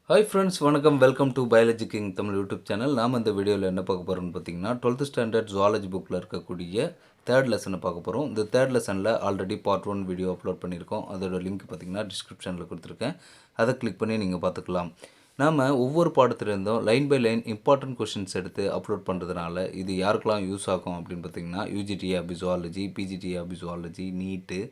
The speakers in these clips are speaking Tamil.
ஹாய் ஃப்ரெண்ட்ஸ், வணக்கம். Welcome to biology king Tamil YouTube channel. நாம் இந்த வீடியோவில் என்ன பார்க்க போகிறோம்னு பார்த்தீங்கன்னா, 12th ஸ்டாண்டர்ட் ஜுவாலஜி புக்கில் இருக்கக்கூடிய தேர்ட் லெசனை பார்க்க போகிறோம். இந்த தேர்ட் லெசனில் ஆல்ரெடி பார்ட் 1 வீடியோ அப்லோட் பண்ணியிருக்கோம். அதோட லிங்க் பார்த்தீங்கன்னா டிஸ்கிரிப்ஷனில் கொடுத்துருக்கேன். அதை கிளிக் பண்ணி நீங்கள் பார்த்துக்கலாம். நாம் ஒவ்வொரு பாடத்துலேருந்தும் line by line important questions எடுத்து அப்லோட் பண்ணுறதுனால இது யாருக்கெல்லாம் யூஸ் ஆகும் அப்படின்னு பார்த்தீங்கன்னா, UG TRB zoology, PG TRB zoology, NEET,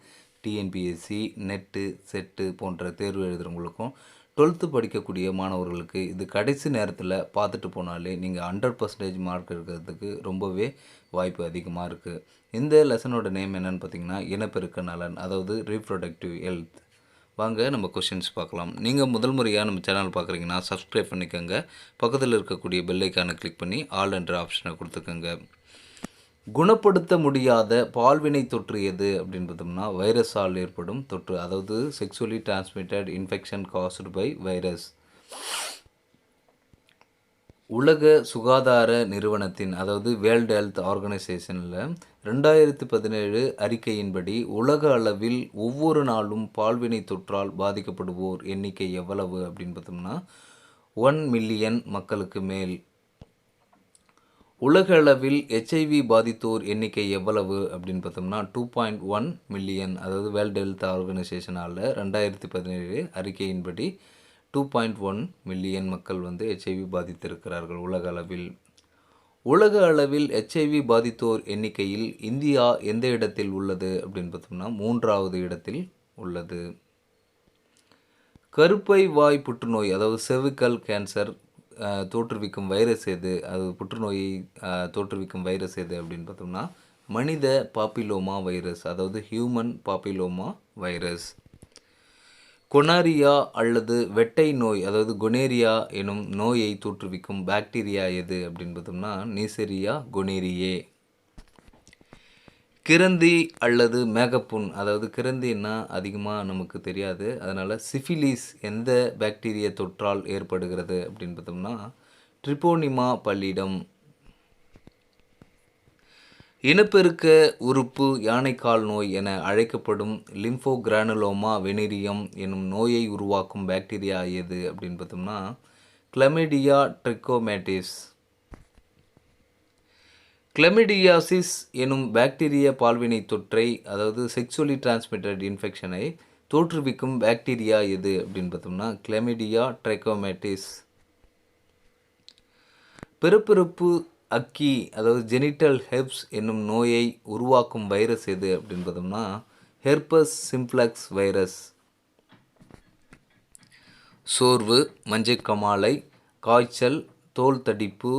TNPSC, NET, SET போன்ற தேர்வு எழுதுகிறவங்களுக்கும் 12th படிக்கக்கூடிய மாணவர்களுக்கு இது கடைசி நேரத்தில் பார்த்துட்டு போனாலே நீங்கள் 100% மார்க் இருக்கிறதுக்கு ரொம்பவே வாய்ப்பு அதிகமாக இருக்குது. இந்த லெசனோட நேம் என்னென்னு பார்த்தீங்கன்னா, இனப்பெருக்க நலன், அதாவது ரீப்ரொடக்டிவ் ஹெல்த். வாங்க நம்ம கொஷின்ஸ் பார்க்கலாம். நீங்கள் முதல் முறையாக நம்ம சேனல் பார்க்குறீங்கன்னா சப்ஸ்கிரைப் பண்ணிக்கோங்க. பக்கத்தில் இருக்கக்கூடிய பெல் ஐக்கானை கிளிக் பண்ணி ஆல் என்ற ஆப்ஷனை கொடுத்துக்கோங்க. குணப்படுத்த முடியாத பால்வினை தொற்று எது அப்படின்னு பார்த்தோம்னா, வைரஸால் ஏற்படும் தொற்று, அதாவது sexually transmitted infection caused by virus. உலக சுகாதார நிறுவனத்தின், அதாவது வேர்ல்டு ஹெல்த் ஆர்கனைசேஷனில் 2017 அறிக்கையின்படி உலக அளவில் ஒவ்வொரு நாளும் பால்வினை தொற்றால் பாதிக்கப்படுவோர் எண்ணிக்கை எவ்வளவு அப்படின்னு பார்த்தோம்னா 1 மில்லியன் மக்களுக்கு மேல். உலக அளவில் ஹெச்ஐவி பாதித்தோர் எண்ணிக்கை எவ்வளவு அப்படின்னு பார்த்தோம்னா 2.1 மில்லியன். அதாவது வேர்ல்டு ஹெல்த் ஆர்கனைசேஷனால் 2017 அறிக்கையின்படி 2.1 மில்லியன் மக்கள் ஹெச்ஐவி பாதித்திருக்கிறார்கள் உலக அளவில். உலக அளவில் ஹெச்ஐவி பாதித்தோர் எண்ணிக்கையில் இந்தியா எந்த இடத்தில் உள்ளது அப்படின்னு பார்த்தோம்னா 3வது இடத்தில் உள்ளது. கருப்பை வாய் புற்றுநோய், அதாவது செர்விக்கல் கேன்சர் தோற்றுவிக்கும் வைரஸ் எது, அது புற்றுநோயை தோற்றுவிக்கும் வைரஸ் எது அப்படின்னு பார்த்தோம்னா மனித பாப்பிலோமா வைரஸ், அதாவது ஹியூமன் பாப்பிலோமா வைரஸ். கொனாரியா அல்லது வெட்டை நோய், அதாவது கொனேரியா எனும் நோயை தோற்றுவிக்கும் பாக்டீரியா எது அப்படின்னு பார்த்தோம்னா நீசெரியா கொனேரியே. கிரந்தி அல்லது மேகப்புண், அதாவது கிரந்தின்னா அதிகமாக நமக்கு தெரியாது, அதனால் சிஃபிலிஸ் எந்த பாக்டீரியா தொற்றால் ஏற்படுகிறது அப்படின்னு பார்த்தோம்னா ட்ரிபோனிமா பல்லிடம். இனப்பெருக்க உறுப்பு யானைக்கால் நோய் என அழைக்கப்படும் லிம்போகிரானுலோமா வெனீரியம் எனும் நோயை உருவாக்கும் பாக்டீரியா எது அப்படின்னு பார்த்தோம்னா கிளமிடியா ட்ரிக்கோமேட்டிஸ். கிளமிடியாசிஸ் எனும் பாக்டீரிய பால்வினை தொற்றை, அதாவது செக்ஷுவலி டிரான்ஸ்மிட்டட் இன்ஃபெக்ஷனை தோற்றுவிக்கும் பாக்டீரியா எது அப்படின்னு பார்த்தோம்னா கிளமிடியா ட்ரைக்கோமேட்டிஸ். பிறப்பிறப்பு அக்கி, அதாவது ஜெனிட்டல் ஹெர்ப்ஸ் என்னும் நோயை உருவாக்கும் வைரஸ் எது அப்படின்னு பார்த்தோம்னா ஹெர்பஸ் சிம்ப்ளெக்ஸ் வைரஸ். சோர்வு, மஞ்சக்காமாலை, காய்ச்சல், தோல் தடிப்பு,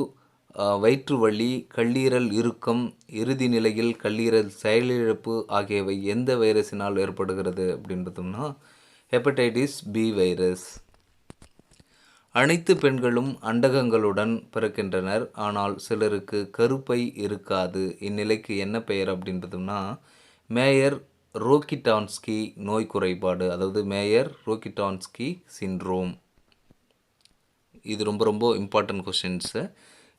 வயிற்று வலி, கல்லீரல் இறுக்கம், இறுதி நிலையில் கல்லீரல் செயலிழப்பு ஆகியவை எந்த வைரஸினால் ஏற்படுகிறது அப்படின்னு பார்த்தோம்னா ஹெப்படைட்டிஸ் பி வைரஸ். அனைத்து பெண்களும் அண்டகங்களுடன் பிறக்கின்றனர், ஆனால் சிலருக்கு கருப்பை இருக்காது. இந்நிலைக்கு என்ன பெயர் அப்படின்னு பார்த்தோம்னா மேயர் ரோகிடான்ஸ்கி நோய் குறைபாடு, அதாவது மேயர் ரோகிடான்ஸ்கி சிண்ட்ரோம். இது ரொம்ப இம்பார்ட்டன்ட் கொஷின்ஸு.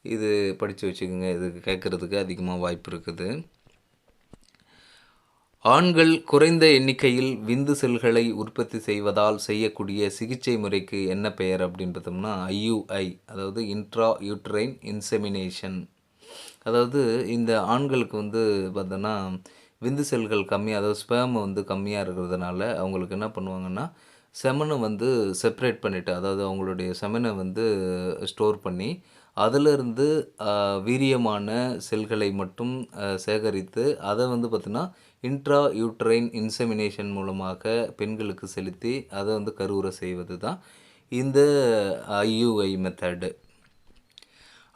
இது படித்து வச்சுக்கோங்க, இதுக்கு கேட்குறதுக்கு அதிகமாக வாய்ப்பு இருக்குது. ஆண்கள் குறைந்த எண்ணிக்கையில் விந்து செல்களை உற்பத்தி செய்வதால் செய்யக்கூடிய சிகிச்சை முறைக்கு என்ன பெயர் அப்படின்னு பார்த்தோம்னா ஐயுஐ, அதாவது இன்ட்ரா யூட்ரைன் இன்செமினேஷன். அதாவது இந்த ஆண்களுக்கு பார்த்தோன்னா விந்து செல்கள் கம்மி, அதாவது ஸ்பேம் கம்மியாக இருக்கிறதுனால அவங்களுக்கு என்ன பண்ணுவாங்கன்னா செமனை செப்பரேட் பண்ணிவிட்டு, அதாவது அவங்களுடைய செமனை ஸ்டோர் பண்ணி அதிலிருந்து வீரியமான செல்களை மட்டும் சேகரித்து அதை பார்த்திங்கன்னா இன்ட்ரா யூட்ரைன் இன்செமினேஷன் மூலமாக பெண்களுக்கு செலுத்தி அதை கருவுற செய்வது தான் இந்த ஐயுஐ மெத்தடு.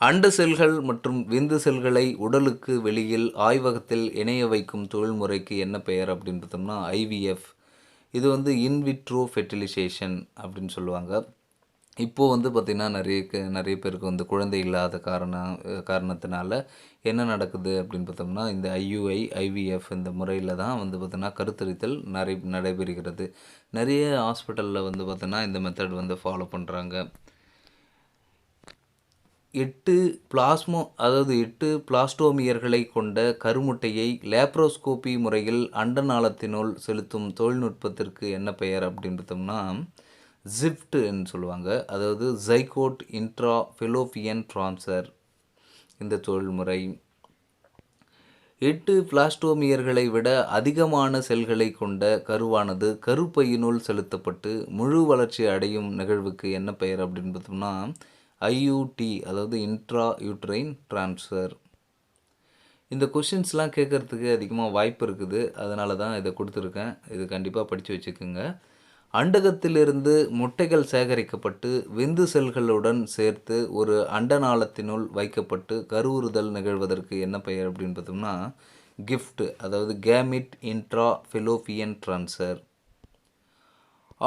அண்ட செல்கள் மற்றும் விந்து செல்களை உடலுக்கு வெளியில் ஆய்வகத்தில் இணைய வைக்கும் தொழில்முறைக்கு என்ன பெயர் அப்படின்னு பார்த்தோம்னா ஐவிஎஃப். இது இன்விட்ரோ ஃபெர்டிலைசேஷன் அப்படின்னு சொல்லுவாங்க. இப்போது பார்த்திங்கன்னா நிறைய பேருக்கு குழந்தை இல்லாத காரணத்தினால என்ன நடக்குது அப்படின்னு பார்த்தோம்னா இந்த ஐயுஐ ஐவிஎஃப் இந்த முறையில் தான் பார்த்திங்கன்னா கருத்தரித்தல் நடைபெறுகிறது. நிறைய ஹாஸ்பிட்டலில் பார்த்திங்கன்னா இந்த மெத்தட் ஃபாலோ பண்ணுறாங்க. 8 பிளாஸ்டோமியர்களை கொண்ட கருமுட்டையை லேப்ரோஸ்கோபி முறையில் அண்டநாளத்தினுள் செலுத்தும் தொழில்நுட்பத்திற்கு என்ன பெயர் அப்படின்னு பார்த்தோம்னா ஜிஃப்ட்ன்னு சொல்லுவாங்க. அதாவது ஜைகோட் இன்ட்ரா ஃபெலோபியன் ட்ரான்ஸ்ஃபர் இந்த தொழில்முறை. 8 பிளாஸ்டோமியர்களை விட அதிகமான செல்களை கொண்ட கருவானது கருப்பையினுள் செலுத்தப்பட்டு முழு வளர்ச்சி அடையும் நிகழ்வுக்கு என்ன பெயர் அப்படின்னு பார்த்தோம்னா ஐயூடி, அதாவது இன்ட்ரா யூட்ரைன் ட்ரான்ஸ்ஃபர். இந்த கொஷின்ஸ்லாம் கேட்குறதுக்கு அதிகமாக வாய்ப்பு இருக்குது, அதனால தான் இதை கொடுத்துருக்கேன். இது கண்டிப்பாக படித்து வச்சுக்கோங்க. அண்டகத்திலிருந்து முட்டைகள் சேகரிக்கப்பட்டு விந்து செல்களுடன் சேர்த்து ஒரு அண்டநாளத்தினுள் வைக்கப்பட்டு கருவுறுதல் நிகழ்வதற்கு என்ன பெயர் அப்படின்னு பார்த்தோம்னா கிஃப்ட், அதாவது கேமிட் இன்ட்ரா ஃபெலோபியன் ட்ரான்ஸ்ஃபர்.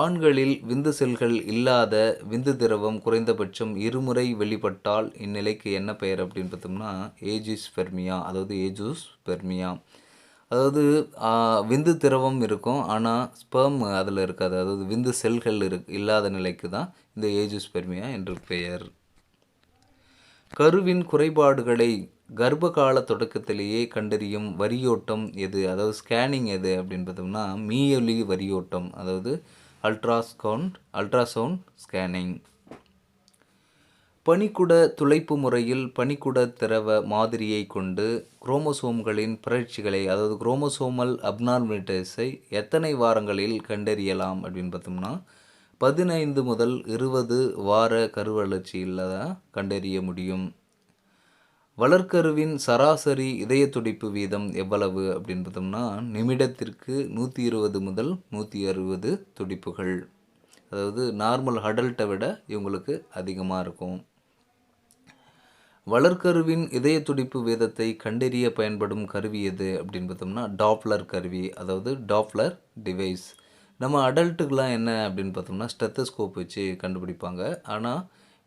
ஆண்களில் விந்து செல்கள் இல்லாத விந்து திரவம் குறைந்தபட்சம் இருமுறை வெளிப்பட்டால் இந்நிலைக்கு என்ன பெயர் அப்படின்னு பார்த்தோம்னா ஏஜிஸ்பெர்மியா, அதாவது ஏஜூஸ்பெர்மியா. அதாவது விந்து திரவம் இருக்கும், ஆனால் ஸ்பெர்ம் அதில் இருக்காது, அதாவது விந்து செல்கள் இல்லாத நிலைக்கு தான் இந்த ஏஜூஸ்பெர்மியா என்று பெயர். கருவின் குறைபாடுகளை கர்ப்பகால தொடக்கத்திலேயே கண்டறியும் வரியோட்டம் எது, அதாவது ஸ்கேனிங் எது அப்படின்னு பார்த்தோம்னா மீயொலி வரியோட்டம், அதாவது அல்ட்ராசவுண்ட் ஸ்கேனிங். பனிக்குட துளைப்பு முறையில் பனிக்குட திரவ மாதிரியை கொண்டு குரோமோசோம்களின் பிறழ்ச்சிகளை, அதாவது குரோமோசோமல் அப்நார்மலிட்டிஸை எத்தனை வாரங்களில் கண்டறியலாம் அப்படின்னு பார்த்தோம்னா 15 முதல் 20 வார கருவளர்ச்சியில் தான் கண்டறிய முடியும். வளர்க்கருவின் சராசரி இதய துடிப்பு வீதம் எவ்வளவு அப்படின்னு பார்த்தோம்னா நிமிடத்திற்கு 120 முதல் 160 துடிப்புகள். அதாவது நார்மல் அடல்ட்டை விட இவங்களுக்கு அதிகமாக இருக்கும். வளர்க்கருவின் இதய துடிப்பு வீதத்தை கண்டறிய பயன்படும் கருவி எது அப்படின்னு பார்த்தோம்னா டாப்ளர் கருவி, அதாவது டாப்ளர் டிவைஸ். நம்ம அடல்ட்டுக்கெலாம் என்ன அப்படின்னு பார்த்தோம்னா ஸ்டெத்தஸ்கோப் வச்சு கண்டுபிடிப்பாங்க. ஆனால்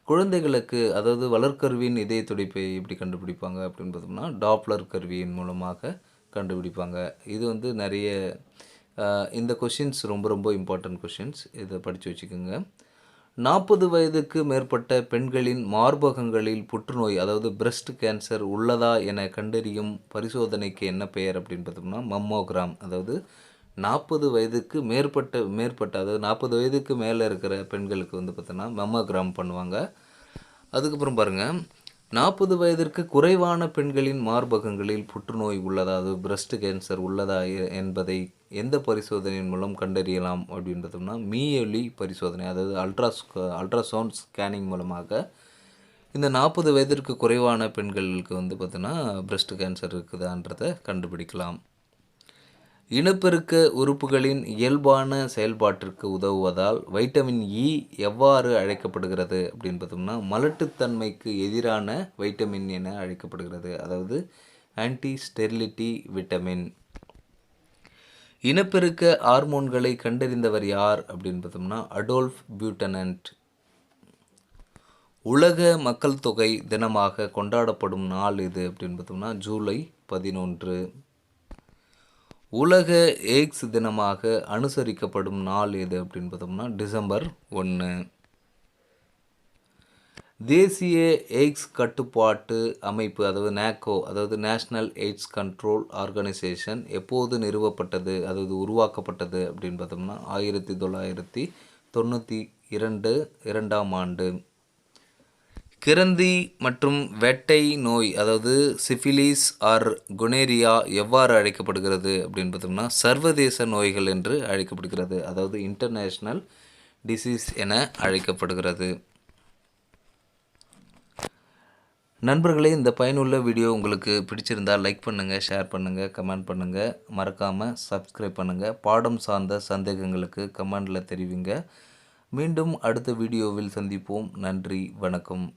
குழந்தைகளுக்கு, அதாவது வளர்க்கருவின் இதய துடிப்பை எப்படி கண்டுபிடிப்பாங்க அப்படின்னு பார்த்தோம்னா டாப்ளர் கருவியின் மூலமாக கண்டுபிடிப்பாங்க. இது நிறைய இந்த கொஷின்ஸ் ரொம்ப ரொம்ப இம்பார்ட்டன்ட் கொஷின்ஸ், இதை படித்து வச்சுக்கோங்க. 40 வயதுக்கு மேற்பட்ட பெண்களின் மார்பகங்களில் புற்றுநோய், அதாவது பிரஸ்ட் கேன்சர் உள்ளதா என கண்டறியும் பரிசோதனைக்கு என்ன பெயர் அப்படின்னு பார்த்தோம்னா மம்மோகிராம். அதாவது 40 வயதுக்கு மேற்பட்ட அதாவது 40 வயதுக்கு மேலே இருக்கிற பெண்களுக்கு பார்த்தோன்னா மம்மோகிராம் பண்ணுவாங்க. அதுக்கப்புறம் பாருங்கள், 40 வயதிற்கு குறைவான பெண்களின் மார்பகங்களில் புற்றுநோய் உள்ளதா, அதாவது பிரஸ்ட் கேன்சர் உள்ளதா என்பதை எந்த பரிசோதனையின் மூலம் கண்டறியலாம் அப்படின்னு பார்த்தோம்னா மீயொலி பரிசோதனை, அதாவது அல்ட்ராசவுண்ட் ஸ்கேனிங் மூலமாக இந்த 40 வயதிற்கு குறைவான பெண்களுக்கு பார்த்தோன்னா பிரஸ்ட் கேன்சர் இருக்குதான்றதை கண்டுபிடிக்கலாம். இனப்பெருக்க உறுப்புகளின் இயல்பான செயல்பாட்டிற்கு உதவுவதால் வைட்டமின் இ எவ்வாறு அழைக்கப்படுகிறது அப்படின்னு பார்த்தோம்னா மலட்டுத்தன்மைக்கு எதிரான வைட்டமின் என அழைக்கப்படுகிறது, அதாவது ஆன்டி ஸ்டெரிலிட்டி விட்டமின். இனப்பெருக்க ஹார்மோன்களை கண்டறிந்தவர் யார் அப்படின்னு பார்த்தோம்னா அடோல்ஃப் பியூட்டனன்ட். உலக மக்கள் தொகை தினமாக கொண்டாடப்படும் நாள் இது அப்படின்னு பார்த்தோம்னா ஜூலை 11. உலக எய்ட்ஸ் தினமாக அனுசரிக்கப்படும் நாள் எது அப்படின்னு பார்த்தோம்னா டிசம்பர் 1. தேசிய எய்ட்ஸ் கட்டுப்பாட்டு அமைப்பு, அதாவது நேக்கோ, அதாவது நேஷ்னல் எய்ட்ஸ் கண்ட்ரோல் ஆர்கனைசேஷன் எப்போது நிறுவப்பட்டது, அதாவது உருவாக்கப்பட்டது அப்படின்னு பார்த்தோம்னா 1992 ஆண்டு. கிரந்தி மற்றும் வெட்டை நோய், அதாவது சிஃபிலிஸ் ஆர் குனேரியா எவ்வாறு அழைக்கப்படுகிறது அப்படின்னு பார்த்தோம்னா சர்வதேச நோய்கள் என்று அழைக்கப்படுகிறது, அதாவது இன்டர்நேஷ்னல் டிசீஸ் என அழைக்கப்படுகிறது. நண்பர்களே, இந்த பயனுள்ள வீடியோ உங்களுக்கு பிடிச்சிருந்தால் லைக் பண்ணுங்கள், ஷேர் பண்ணுங்கள், கமெண்ட் பண்ணுங்கள், மறக்காமல் சப்ஸ்கிரைப் பண்ணுங்கள். பாடம் சார்ந்த சந்தேகங்களுக்கு கமெண்டில் தெரிவிங்க. மீண்டும் அடுத்த வீடியோவில் சந்திப்போம். நன்றி, வணக்கம்.